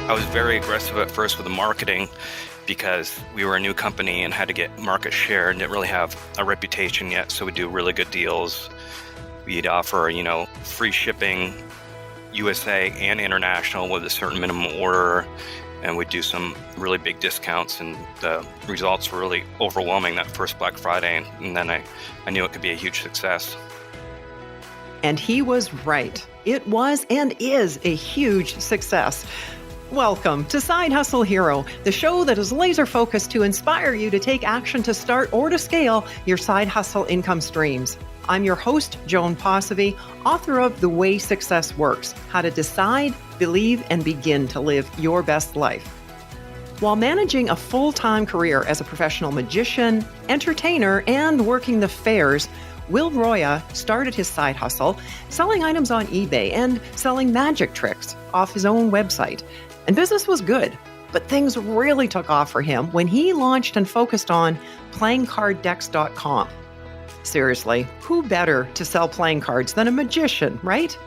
I was very aggressive at first with the marketing because we were a new company and had to get market share and didn't really have a reputation yet. So we'd do really good deals. We'd offer, free shipping, USA and international with a certain minimum order. And we'd do some really big discounts, and the results were really overwhelming that first Black Friday. And then I knew it could be a huge success. And he was right. It was and is a huge success. Welcome to Side Hustle Hero, the show that is laser focused to inspire you to take action to start or to scale your side hustle income streams. I'm your host, Joan Posivy, author of The Way Success Works, How to Decide, Believe, and Begin to Live Your Best Life. While managing a full-time career as a professional magician, entertainer, and working the fairs, Will Roya started his side hustle selling items on eBay and selling magic tricks off his own website. And business was good, but things really took off for him when he launched and focused on playingcarddecks.com. Seriously, who better to sell playing cards than a magician, right?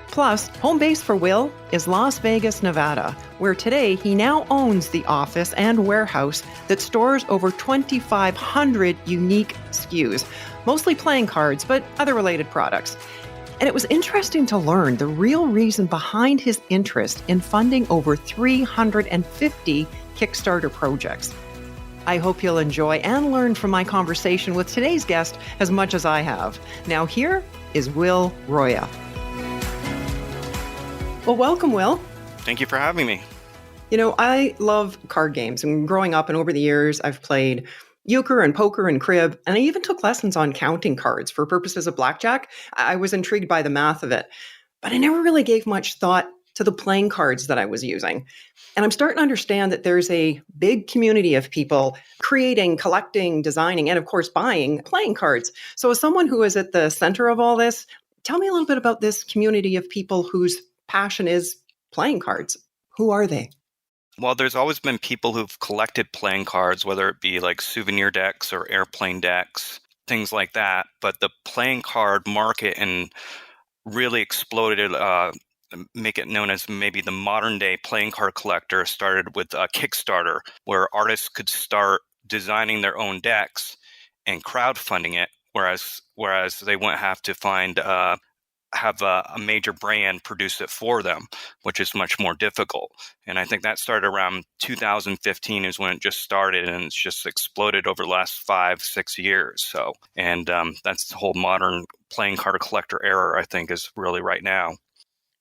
Plus, home base for Will is Las Vegas, Nevada, where today he now owns the office and warehouse that stores over 2,500 unique SKUs, mostly playing cards, but other related products. And it was interesting to learn the real reason behind his interest in funding over 350 Kickstarter projects. I hope you'll enjoy and learn from my conversation with today's guest as much as I have. Now here is Will Roya. Well, welcome, Will. Thank you for having me. I love card games, and growing up and over the years, I've played euchre and poker and crib, and I even took lessons on counting cards for purposes of blackjack. I was intrigued by the math of it, but I never really gave much thought to the playing cards that I was using. And I'm starting to understand that there's a big community of people creating, collecting, designing, and of course, buying playing cards. So as someone who is at the center of all this, tell me a little bit about this community of people whose passion is playing cards. Who are they? Well, there's always been people who've collected playing cards, whether it be like souvenir decks or airplane decks, things like that. But the playing card market and really exploded, make it known as maybe the modern day playing card collector, started with Kickstarter, where artists could start designing their own decks and crowdfunding it, whereas they wouldn't have to have a major brand produce it for them, which is much more difficult. And I think that started around 2015 is when it just started, and it's just exploded over the last 5-6 years. So, and that's the whole modern playing card collector era, I think, is really right now.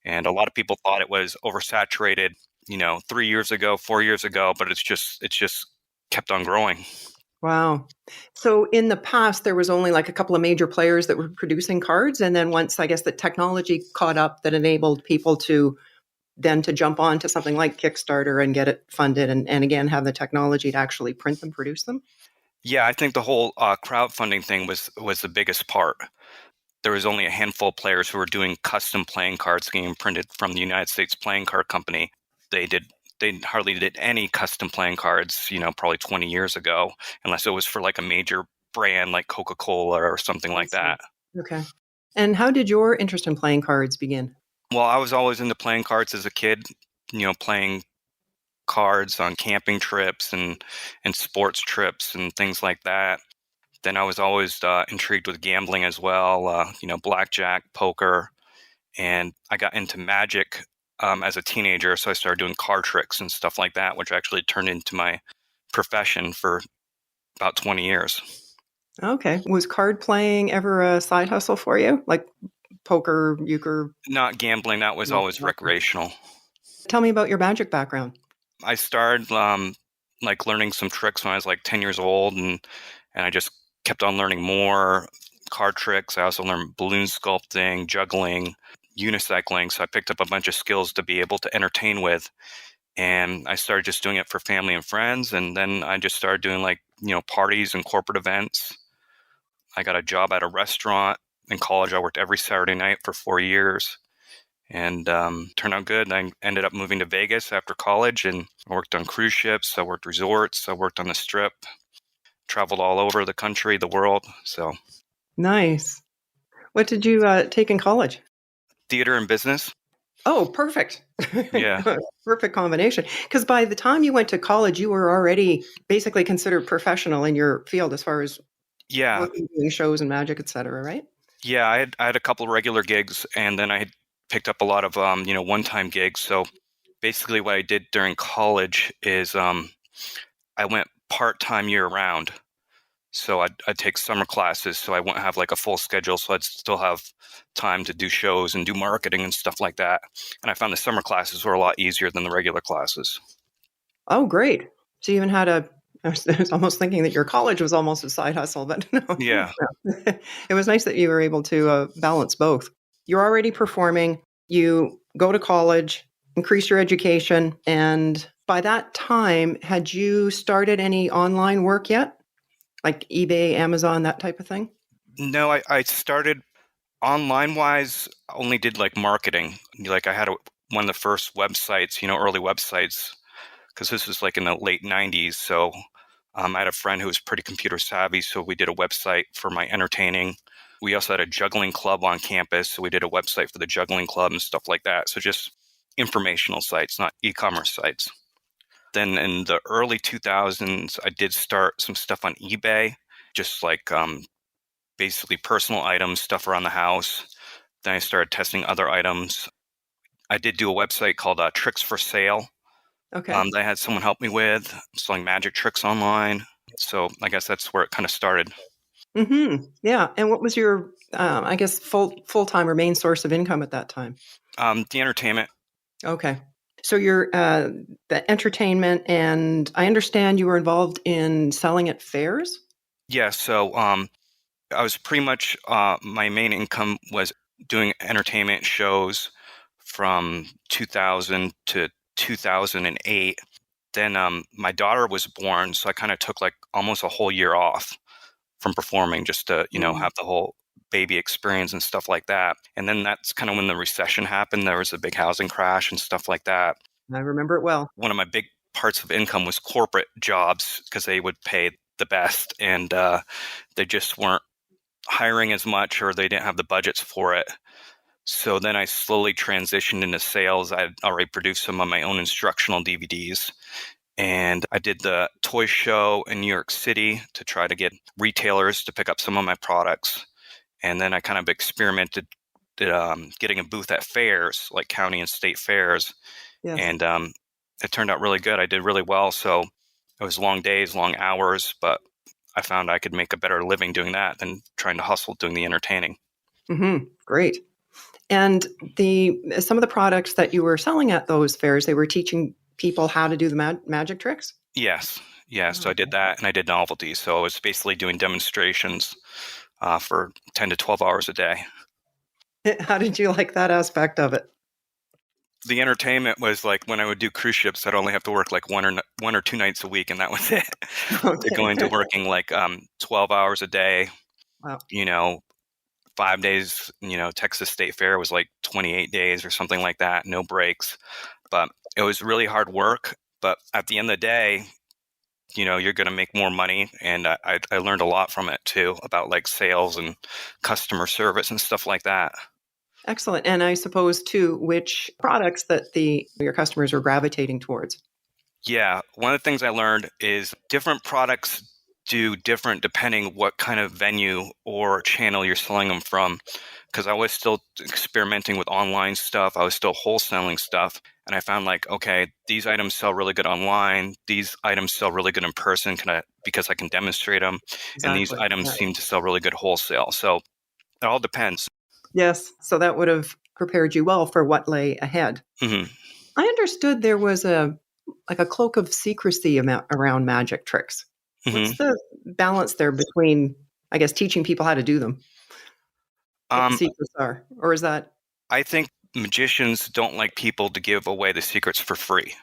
And a lot of people thought it was oversaturated, 3 years ago, 4 years ago, but it's just kept on growing. Wow. So in the past, there was only like a couple of major players that were producing cards. And then once, I guess, the technology caught up that enabled people to jump on to something like Kickstarter and get it funded and again, have the technology to actually print them, produce them. Yeah, I think the whole crowdfunding thing was the biggest part. There was only a handful of players who were doing custom playing cards getting printed from the United States Playing Card Company. They hardly did any custom playing cards, probably 20 years ago, unless it was for like a major brand like Coca-Cola or something like that. Okay. And how did your interest in playing cards begin? Well, I was always into playing cards as a kid, playing cards on camping trips and sports trips and things like that. Then I was always intrigued with gambling as well, blackjack, poker, and I got into magic as a teenager, so I started doing card tricks and stuff like that, which actually turned into my profession for about 20 years. Okay. Was card playing ever a side hustle for you? Like poker, euchre? Not gambling. That was always recreational. Tell me about your magic background. I started learning some tricks when I was like 10 years old, and I just kept on learning more card tricks. I also learned balloon sculpting, juggling, unicycling. So I picked up a bunch of skills to be able to entertain with. And I started just doing it for family and friends. And then I just started doing parties and corporate events. I got a job at a restaurant in college. I worked every Saturday night for 4 years and turned out good. I ended up moving to Vegas after college, and I worked on cruise ships. I worked resorts. I worked on the Strip, traveled all over the country, the world. So nice. What did you take in college? Theater and business. Oh, perfect. Yeah. Perfect combination. Because by the time you went to college, you were already basically considered professional in your field as far as Yeah. working, doing shows and magic, et cetera, right? Yeah. I had a couple of regular gigs, and then I had picked up a lot of, one-time gigs. So basically what I did during college is I went part-time year round. So I'd take summer classes, so I wouldn't have like a full schedule. So I'd still have time to do shows and do marketing and stuff like that. And I found the summer classes were a lot easier than the regular classes. Oh, great. So you even had a I was almost thinking that your college was almost a side hustle, but no. Yeah. No. It was nice that you were able to, balance both. You're already performing, you go to college, increase your education, and by that time, had you started any online work yet? Like eBay, Amazon, that type of thing? No, I started online wise, only did like marketing. Like I had one of the first websites, early websites, because this was like in the late 90s. So I had a friend who was pretty computer savvy. So we did a website for my entertaining. We also had a juggling club on campus. So we did a website for the juggling club and stuff like that. So just informational sites, not e-commerce sites. Then in the early 2000s, I did start some stuff on eBay, just like basically personal items, stuff around the house. Then I started testing other items. I did do a website called Tricks for Sale Okay. that I had someone help me with, selling magic tricks online. So I guess that's where it kind of started. Yeah, and what was your, I guess, full-time or main source of income at that time? The entertainment. Okay. So you're, the entertainment, and I understand you were involved in selling at fairs? Yeah, so I was pretty much, my main income was doing entertainment shows from 2000 to 2008. Then my daughter was born, so I kind of took like almost a whole year off from performing just to, Mm, have the whole baby experience and stuff like that. And then that's kind of when the recession happened. There was a big housing crash and stuff like that. I remember it well. One of my big parts of income was corporate jobs because they would pay the best, and they just weren't hiring as much, or they didn't have the budgets for it. So then I slowly transitioned into sales. I had already produced some of my own instructional DVDs. And I did the toy show in New York City to try to get retailers to pick up some of my products. And then I kind of experimented getting a booth at fairs, like county and state fairs. Yes. And it turned out really good. I did really well. So it was long days, long hours, but I found I could make a better living doing that than trying to hustle doing the entertaining. Great. And some of the products that you were selling at those fairs, they were teaching people how to do the magic tricks? Yes. Yeah. So Oh, I did that, and I did novelties. So I was basically doing demonstrations for 10 to 12 hours a day. okay. How did you like that aspect of it? The entertainment was like when I would do cruise ships, I'd only have to work like one or two nights a week, and that was it. To go Okay. into working like 12 hours a day, Wow. you know, 5 days. Texas State Fair was like 28 days or something like that, no breaks. But it was really hard work. But at the end of the day, you're going to make more money, and I learned a lot from it too about like sales and customer service and stuff like that. Excellent. And I suppose too, which products that your customers were gravitating towards. Yeah, one of the things I learned is different products do different depending what kind of venue or channel you're selling them from. Because I was still experimenting with online stuff, I was still wholesaling stuff, and I found like, okay, these items sell really good online. These items sell really good in person, because I can demonstrate them, and these Exactly. items Yeah. seem to sell really good wholesale. So it all depends. Yes. So that would have prepared you well for what lay ahead. Hmm. I understood there was a cloak of secrecy around magic tricks. Hmm. What's the balance there between, I guess, teaching people how to do them, what the Um, secrets are? Or is that I think magicians don't like people to give away the secrets for free.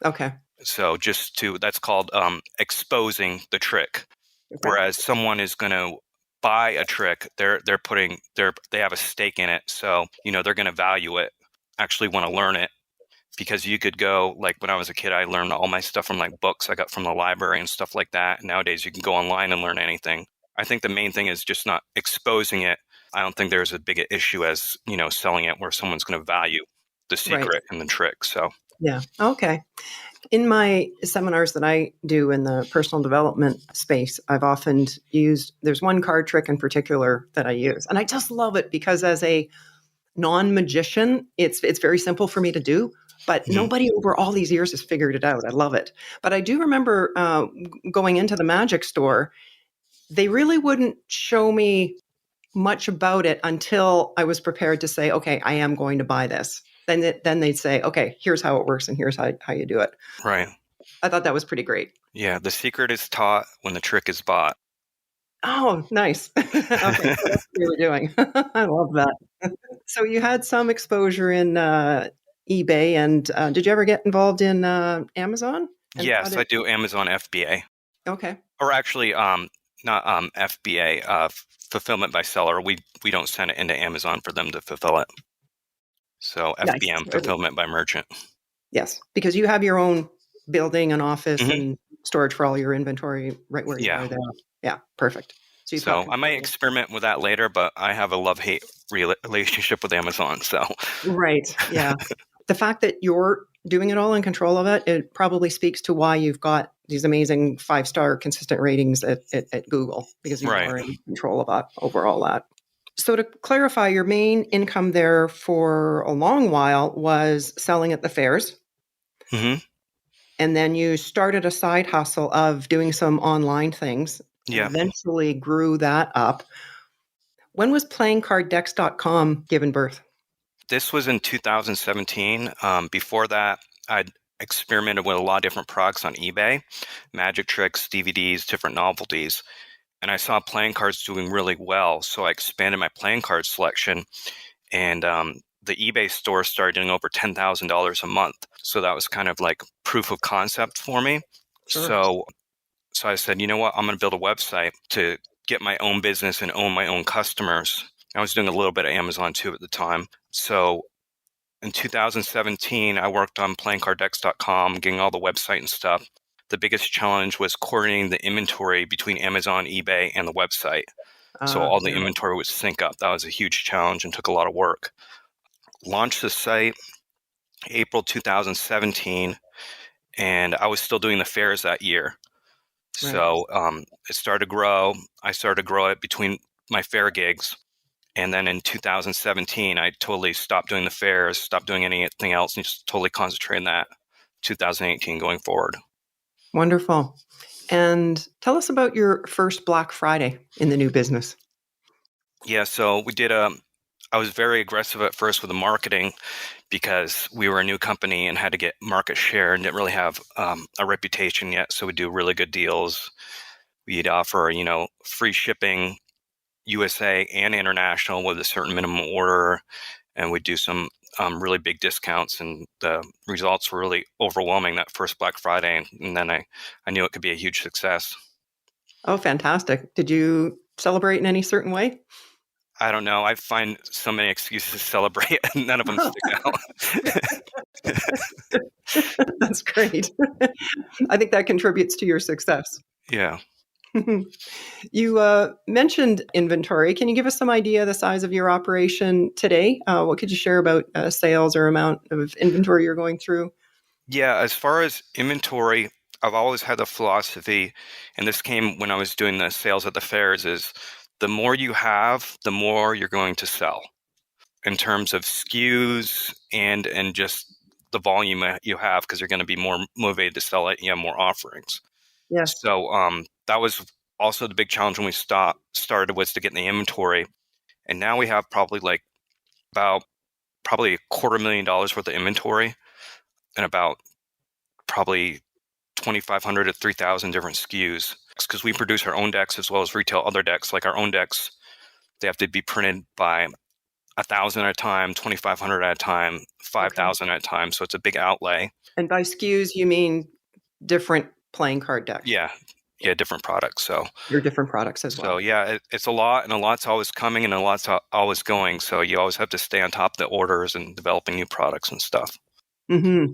okay? So that's called exposing the trick. Okay. Whereas someone is going to buy a trick, they have a stake in it. So, they're going to value it, actually want to learn it. Because you could go, like when I was a kid, I learned all my stuff from like books I got from the library and stuff like that. Nowadays you can go online and learn anything. I think the main thing is just not exposing it. I don't think there's a big issue as, selling it where someone's going to value. the Right. secret and the trick. So, Yeah. Okay. In my seminars that I do in the personal development space, I've often used, there's one card trick in particular that I use. And I just love it because as a non-magician, it's very simple for me to do, but mhm. nobody over all these years has figured it out. I love it. But I do remember going into the magic store, they really wouldn't show me much about it until I was prepared to say, okay, I am going to buy this. Then they'd say, okay, here's how it works and here's how you do it. Right. I thought that was pretty great. Yeah. The secret is taught when the trick is bought. Oh, nice. Okay, so that's what you were doing. I love that. So you had some exposure in eBay, and did you ever get involved in Amazon? And how Yes, I did? do Amazon FBA, Okay, or actually, not FBA, fulfillment by seller. We don't send it into Amazon for them to fulfill it. So nice. FBM, fulfillment by merchant. Yes, because you have your own building and office Hmm. and storage for all your inventory right where you Yeah. are there. Yeah, perfect. So you've got So I might control. experiment with that later, but I have a love-hate relationship with Amazon. So Right. Yeah. The fact that you're doing it all in control of it, it probably speaks to why you've got these amazing 5-star consistent ratings at Google because you right. are in control of that, over all that. So to clarify, your main income there for a long while was selling at the fairs. Hmm. And then you started a side hustle of doing some online things and Yeah. eventually grew that up. When was playingcarddex.com given birth? This was in 2017. Before that, I'd experimented with a lot of different products on eBay, magic tricks, DVDs, different novelties. And I saw playing cards doing really well. So I expanded my playing card selection, and the eBay store started doing over $10,000 a month. So that was kind of like proof of concept for me. Sure. So I said, you know what? I'm going to build a website to get my own business and own my own customers. I was doing a little bit of Amazon too at the time. So in 2017, I worked on playingcarddex.com, getting all the website and stuff. The biggest challenge was coordinating the inventory between Amazon, eBay, and the website. So all the Yeah. inventory would sync up. That was a huge challenge and took a lot of work. Launched the site April 2017, and I was still doing the fairs that year. Right. So it started to grow. I started to grow it between my fair gigs. And then in 2017, I totally stopped doing the fairs, stopped doing anything else, and just totally concentrated on that 2018 going forward. Wonderful. And tell us about your first Black Friday in the new business. Yeah, so we did I was very aggressive at first with the marketing because we were a new company and had to get market share and didn't really have a reputation yet. So we do really good deals. We'd offer, free shipping USA and international with a certain minimum order, and we do some really big discounts. And the results were really overwhelming that first Black Friday, and then I knew it could be a huge success. Oh, fantastic. Did you celebrate in any certain way? I don't know. I find so many excuses to celebrate, and none of them stick out. That's great. I think that contributes to your success. Yeah. You mentioned inventory. Can you give us some idea of the size of your operation today? What could you share about sales or amount of inventory you're going through? Yeah, as far as inventory, I've always had the philosophy, and this came when I was doing the sales at the fairs, is the more you have, the more you're going to sell in terms of SKUs and just the volume that you have, because you're going to be more motivated to sell it. You have more offerings. Yes. So that was also the big challenge when we started, was to get in the inventory. And now we have probably about probably $250,000 worth of inventory and about probably 2,500 to 3,000 different SKUs, because we produce our own decks as well as retail other decks. Like our own decks, they have to be printed by 1,000 at a time, 2,500 at a time, Okay. 5,000 at a time. So it's a big outlay. And by SKUs, you mean different playing card decks Yeah, yeah, different products. So or different products as so well. yeah, it's a lot, and a lot's always coming, and a lot's always going. So you always have to stay on top of the orders and developing new products and stuff. Hmm.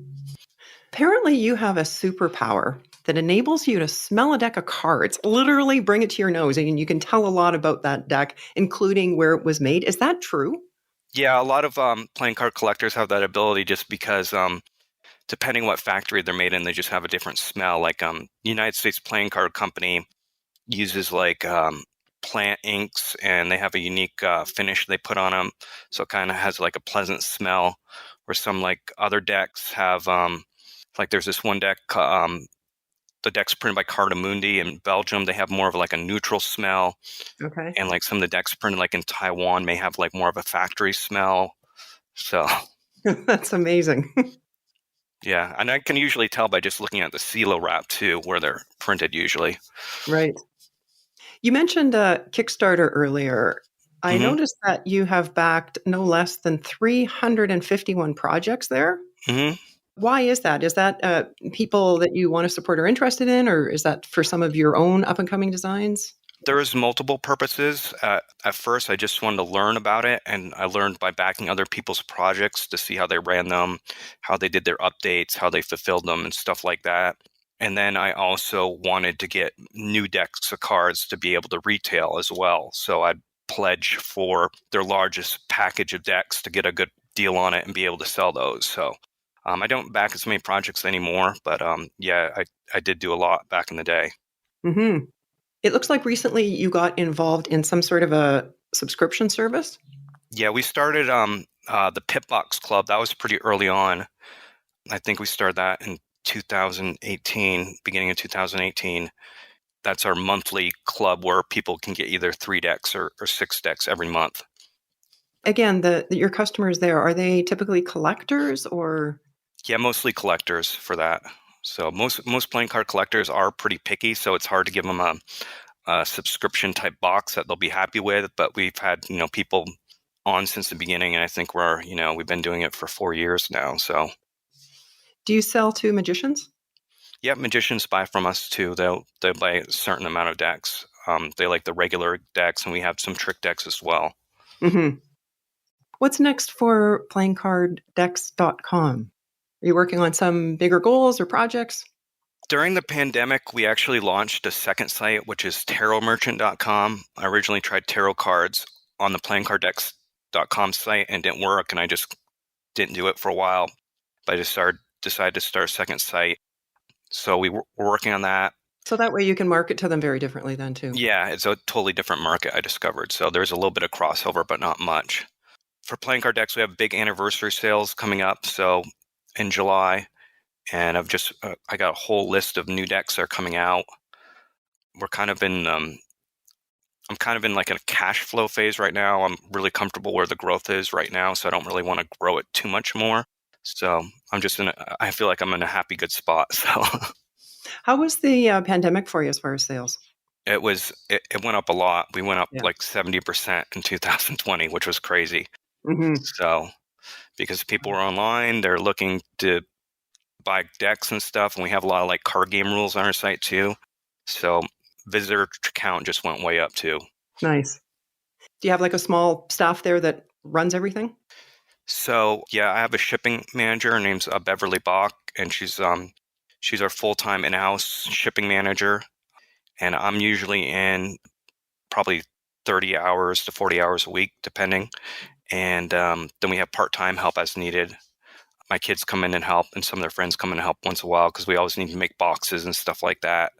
Apparently, you have a superpower that enables you to smell a deck of cards, literally bring it to your nose, and you can tell a lot about that deck, including where it was made. Is that true? Yeah, a lot of playing card collectors have that ability just because depending what factory they're made in, they just have a different smell. Like United States Playing Card Company uses like plant inks, and they have a unique finish they put on them, so it kind of has like a pleasant smell. Where some like other decks have like there's this one deck, the deck's printed by Cardamundi in Belgium. They have more of like a neutral smell, Okay. and like some of the decks printed like in Taiwan may have like more of a factory smell. So That's amazing. yeah, and I can usually tell by just looking at the silo wrap too, where they're printed usually. Right. You mentioned Kickstarter earlier. I hmm noticed that you have backed no less than 351 projects there. hmm Why is that? Is that people that you want to support or interested in, or is that for some of your own up and coming designs? There's multiple purposes. At first, I just wanted to learn about it, and I learned by backing other people's projects to see how they ran them, how they did their updates, how they fulfilled them, and stuff like that. And then I also wanted to get new decks of cards to be able to retail as well. So I'd pledge for their largest package of decks to get a good deal on it and be able to sell those. So I don't back as many projects anymore, but yeah, I did do a lot back in the day. Hmm. It looks like recently you got involved in some sort of a subscription service. Yeah, we started the Pip Box Club. That was pretty early on. I think we started that in 2018, beginning of 2018. That's our monthly club where people can get either 3 decks or 6 decks every month. Again, your customers there, are they typically collectors or? Yeah, mostly collectors for that. So most playing card collectors are pretty picky, so it's hard to give them a subscription type box that they'll be happy with. But we've had people on since the beginning, and I think we've been doing it for 4 years now. So Do you sell to magicians? yeah, magicians buy from us too. They'll buy a certain amount of decks. They like the regular decks, and we have some trick decks as well. Hmm. What's next for playingcarddex.com? Are you working on some bigger goals or projects? During the pandemic, we actually launched a second site, which is tarotmerchant.com. I originally tried tarot cards on the playingcarddex.com site and it didn't work, and I just didn't do it for a while. But I just decided to start a second site. So we're working on that. So that way you can market to them very differently then too. Yeah, it's a totally different market, I discovered. So there's a little bit of crossover, but not much. For playing card decks, we have big anniversary sales coming up. So in July, and I got a whole list of new decks that are coming out. We're kind of in I'm kind of in like a cash flow phase right now. I'm really comfortable where the growth is right now, so I don't really want to grow it too much more. So I feel like I'm in a happy, good spot. So How was the pandemic for you as far as sales? it went up a lot. We went up Yeah. like 70% in 2020, which was crazy. Hmm. So because people were online, they're looking to buy decks and stuff, and we have a lot of like card game rules on our site too. So visitor count just went way up too. Nice. Do you have like a small staff there that runs everything? So yeah, I have a shipping manager. Her name's Beverly Bach, and she's our full time in house shipping manager. And I'm usually in probably 30 hours to 40 hours a week, depending. And then we have part time help as needed. My kids come in and help, and some of their friends come in and help once in a while because we always need to make boxes and stuff like that.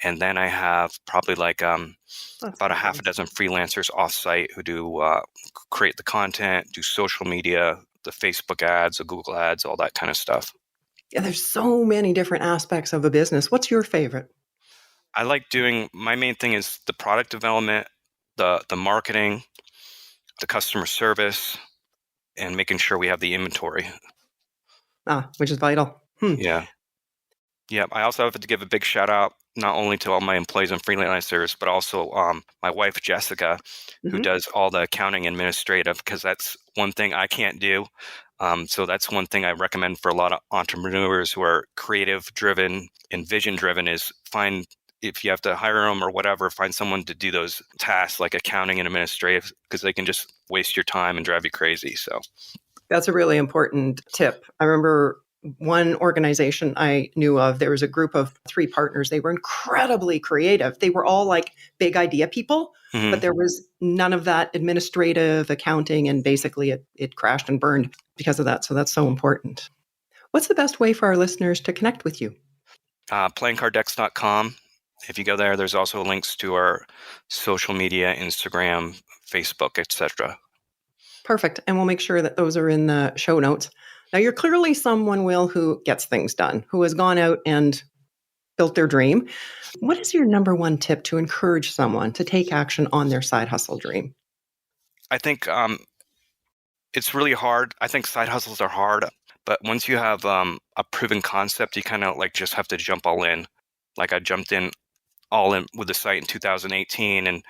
And then I have probably like That's about a half a fabulous. dozen freelancers offsite who do create the content, do social media, the Facebook ads, the Google ads, all that kind of stuff. Yeah, there's so many different aspects of a business. What's your favorite? I like doing my main thing is the product development, the marketing, the customer service, and making sure we have the inventory. Which is vital. Hmm. Yeah. Yeah, I also have to give a big shout out not only to all my employees and freelancers, but also my wife Jessica, who Hmm. does all the accounting and administrative, because that's one thing I can't do. So that's one thing I recommend for a lot of entrepreneurs who are creative driven and vision driven is find if you have to hire them or whatever, find someone to do those tasks like accounting and administrative because they can just waste your time and drive you crazy. So That's a really important tip. I remember one organization I knew of, there was a group of 3 partners. They were incredibly creative. They were all like big idea people, but there was none of that administrative accounting, and basically it crashed and burned because of that. So that's so important. What's the best way for our listeners to connect with you? Playingcarddex.com. If you go there, there's also links to our social media, Instagram, Facebook, etc. Perfect. And we'll make sure that those are in the show notes. Now, you're clearly someone, Will, who gets things done, who has gone out and built their dream. What is your number one tip to encourage someone to take action on their side hustle dream? I think it's really hard. I think side hustles are hard, but once you have a proven concept, you kind of like just have to jump all in. Like I jumped in all in with the site in 2018, and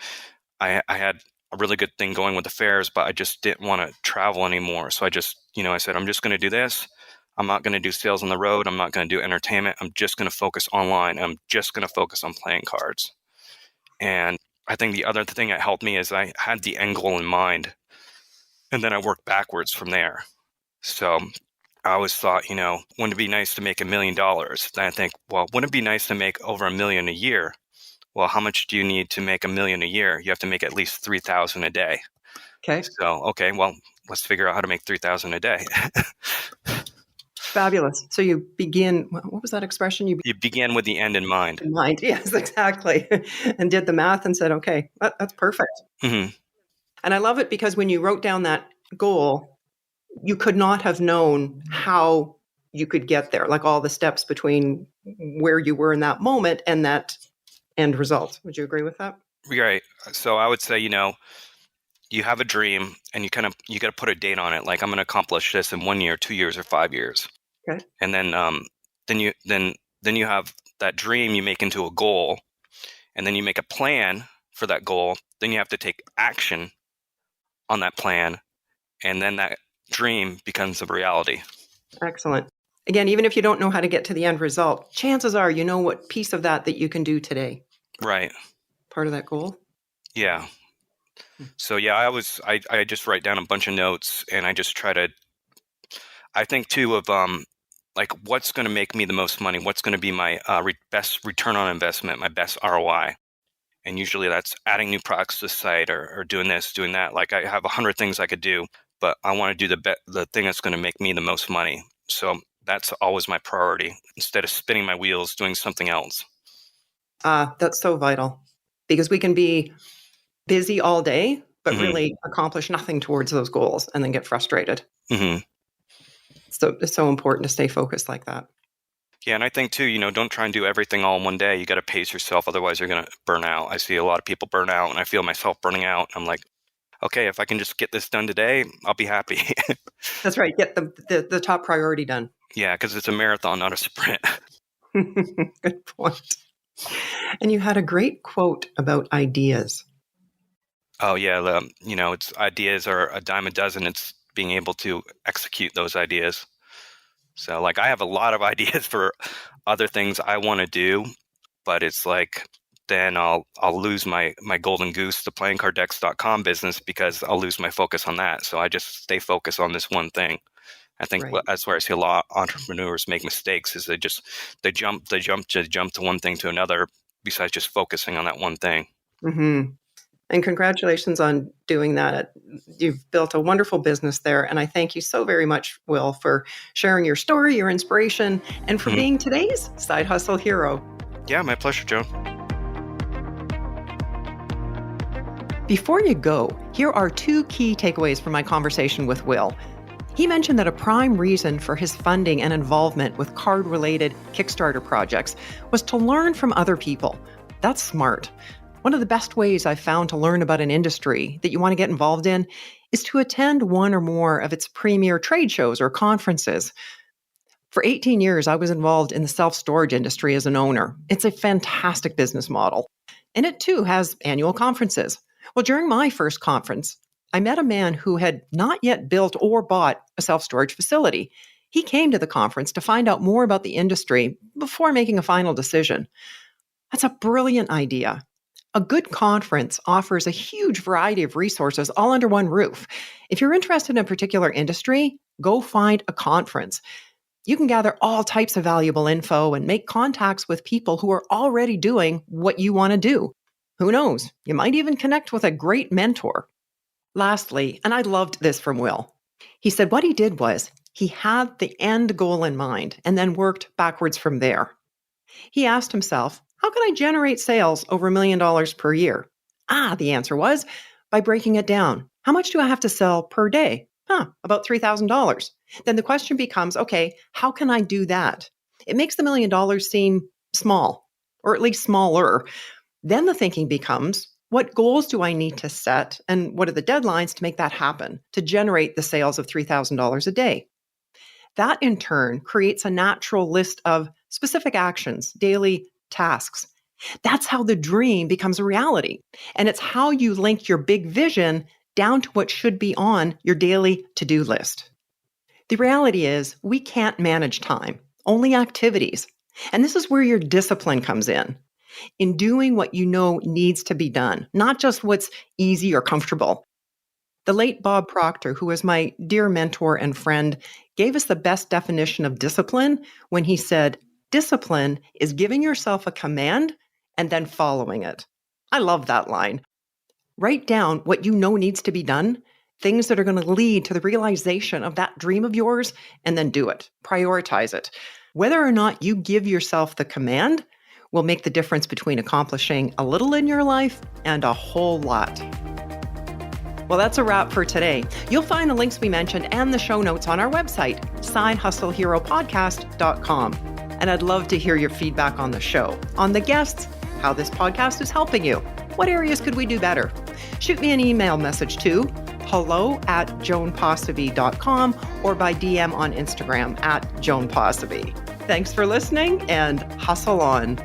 I had a really good thing going with the fairs, but I just didn't want to travel anymore. So I just, I said, I'm just going to do this. I'm not going to do sales on the road. I'm not going to do entertainment. I'm just going to focus online. I'm just going to focus on playing cards. And I think the other thing that helped me is I had the end goal in mind, and then I worked backwards from there. So I always thought, wouldn't it be nice to make $1 million? Then I think, well, wouldn't it be nice to make over $1 million a year? Well, how much do you need to make $1 million a year? You have to make at least 3,000 a day. Okay. So, well, let's figure out how to make 3,000 a day. Fabulous. So you begin, what was that expression? You begin with the end in mind. In mind. Yes, exactly. And did the math and said, okay, that's perfect. Mm-hmm. And I love it because when you wrote down that goal, you could not have known how you could get there, like all the steps between where you were in that moment and that end result. Would you agree with that? Right. So I would say, you have a dream and you got to put a date on it. Like I'm going to accomplish this in 1 year, 2 years, or 5 years. Okay. And then you have that dream you make into a goal, and then you make a plan for that goal. Then you have to take action on that plan, and then that dream becomes a reality. Excellent. Again, even if you don't know how to get to the end result, chances are you know what piece of that you can do today. Right. Part of that goal. Yeah. So yeah, I just write down a bunch of notes, and I just try to. I think too of like what's going to make me the most money. What's going to be my best return on investment, my best ROI. And usually that's adding new products to the site or doing this, doing that. Like I have 100 things I could do, but I want to do the thing that's going to make me the most money. So that's always my priority instead of spinning my wheels doing something else. That's so vital because we can be busy all day, but Mm-hmm. really accomplish nothing towards those goals and then get frustrated. Mm-hmm. So it's so important to stay focused like that. Yeah, and I think too, don't try and do everything all in one day. You got to pace yourself, otherwise you're going to burn out. I see a lot of people burn out, and I feel myself burning out. I'm like, okay, if I can just get this done today, I'll be happy. That's right. Get the top priority done. Yeah, because it's a marathon, not a sprint. Good point. And you had a great quote about ideas. Oh yeah, it's ideas are a dime a dozen. It's being able to execute those ideas. So like I have a lot of ideas for other things I want to do, but it's like then I'll lose my golden goose, the playingcarddex.com business, because I'll lose my focus on that. So I just stay focused on this one thing. I think that's where I see a lot of entrepreneurs make mistakes is they jump to one thing to another besides just focusing on that one thing. Mm-hmm. And congratulations on doing that. You've built a wonderful business there. And I thank you so very much, Will, for sharing your story, your inspiration, and for being today's Side Hustle Hero. Yeah, my pleasure, Joan. Before you go, here are 2 key takeaways from my conversation with Will. He mentioned that a prime reason for his funding and involvement with card-related Kickstarter projects was to learn from other people. That's smart. One of the best ways I've found to learn about an industry that you want to get involved in is to attend one or more of its premier trade shows or conferences. For 18 years, I was involved in the self-storage industry as an owner. It's a fantastic business model. And it too has annual conferences. Well, during my first conference, I met a man who had not yet built or bought a self-storage facility. He came to the conference to find out more about the industry before making a final decision. That's a brilliant idea. A good conference offers a huge variety of resources all under one roof. If you're interested in a particular industry, go find a conference. You can gather all types of valuable info and make contacts with people who are already doing what you want to do. Who knows? You might even connect with a great mentor. Lastly, and I loved this from Will, he said what he did was he had the end goal in mind and then worked backwards from there. He asked himself, how can I generate sales over $1 million per year? The answer was by breaking it down. How much do I have to sell per day? About $3,000. Then the question becomes, okay, how can I do that? It makes the $1 million seem small, or at least smaller. Then the thinking becomes, what goals do I need to set and what are the deadlines to make that happen, to generate the sales of $3,000 a day? That in turn creates a natural list of specific actions, daily tasks. That's how the dream becomes a reality. And it's how you link your big vision down to what should be on your daily to-do list. The reality is we can't manage time, only activities. And this is where your discipline comes in doing what you know needs to be done, not just what's easy or comfortable. The late Bob Proctor, who was my dear mentor and friend, gave us the best definition of discipline when he said, discipline is giving yourself a command and then following it. I love that line. Write down what you know needs to be done, things that are going to lead to the realization of that dream of yours, and then do it. Prioritize it. Whether or not you give yourself the command will make the difference between accomplishing a little in your life and a whole lot. Well, that's a wrap for today. You'll find the links we mentioned and the show notes on our website, sidehustleheropodcast.com. And I'd love to hear your feedback on the show, on the guests, how this podcast is helping you. What areas could we do better? Shoot me an email message to hello@joanposivy.com or by DM on Instagram @JoanPosivy. Thanks for listening and hustle on.